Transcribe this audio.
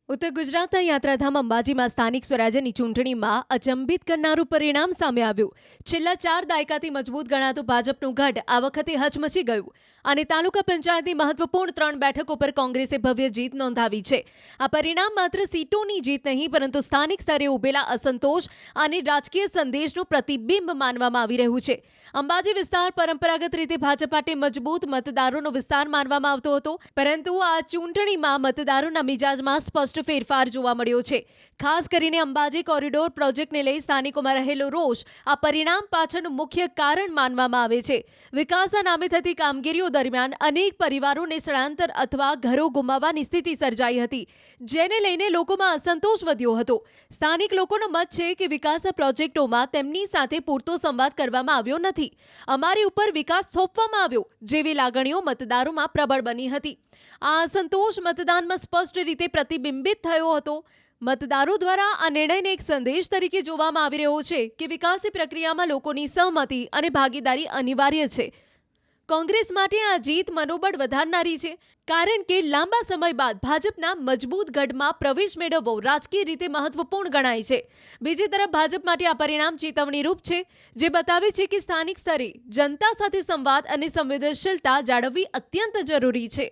ઉત્તર ગુજરાતના યાત્રાધામ અંબાજીમાં સ્થાનિક સ્વરાજ્યની ચૂંટણીમાં અચંબિત કરનારું પરિણામ સામે આવ્યું. છેલ્લા 4 દાયકાથી મજબૂત ગણાતું ભાજપનું ગઢ આ વખતે હચમચી ગયું અને તાલુકા પંચાયતની મહત્વપૂર્ણ 3 બેઠકો પર કોંગ્રેસે ભવ્ય જીત નોંધાવી છે. આ પરિણામ માત્ર સીટોની જીત નહીં, પરંતુ સ્થાનિક સ્તરે ઉભેલા અસંતોષ અને રાજકીય સંદેશનું પ્રતિબિંબ માનવામાં આવી રહ્યું છે. અંબાજી વિસ્તાર પરંપરાગત રીતે ભાજપ માટે મજબૂત મતદારોનો વિસ્તાર માનવામાં આવતો હતો, પરંતુ આ ચૂંટણીમાં મતદારોના મિજાજમાં સ્પષ્ટ ફેરફાર જોવા મળ્યો છે. ખાસ કરીને અંબાજી કોરિડોર પ્રોજેક્ટને લઈ સ્થાનિકોમાં રહેલો રોષ આ પરિણામ પાછળનું મુખ્ય કારણ માનવામાં આવે છે. વિકાસના નામે થતી કામગીરીઓ દરમિયાન અનેક પરિવારોને સ્થળાંતર અથવા ઘરો ગુમાવવાની સ્થિતિ સર્જાઈ હતી, જેને લઈને લોકોમાં અસંતોષ વધ્યો હતો. સ્થાનિક લોકોનો મત છે કે વિકાસના પ્રોજેક્ટોમાં તેમની સાથે પૂરતો સંવાદ કરવામાં આવ્યો નથી, અમારી ઉપર વિકાસ થોપવામાં આવ્યો જેવી લાગણીઓ મતદારોમાં પ્રબળ બની હતી. આ અસંતોષ મતદાનમાં સ્પષ્ટ રીતે પ્રતિબિંબિત થયો હતો. મતદારો દ્વારા આ નિર્ણયને એક સંદેશ તરીકે જોવામાં આવી રહ્યો છે કે વિકાસની પ્રક્રિયામાં લોકોની સહમતિ અને ભાગીદારી અનિવાર્ય છે. કોંગ્રેસ માટે આ જીત મનોબળ વધારનારી છે, કારણ કે લાંબા સમય બાદ ભાજપના મજબૂત ગઢમાં પ્રવેશ મેળવવો રાજકીય રીતે મહત્વપૂર્ણ ગણાય છે. બીજી તરફ ભાજપ માટે આ પરિણામ ચેતવણીરૂપ છે, જે બતાવે છે કે સ્થાનિક સ્તરે જનતા સાથે સંવાદ અને સંવેદનશીલતા જાળવવી અત્યંત જરૂરી છે.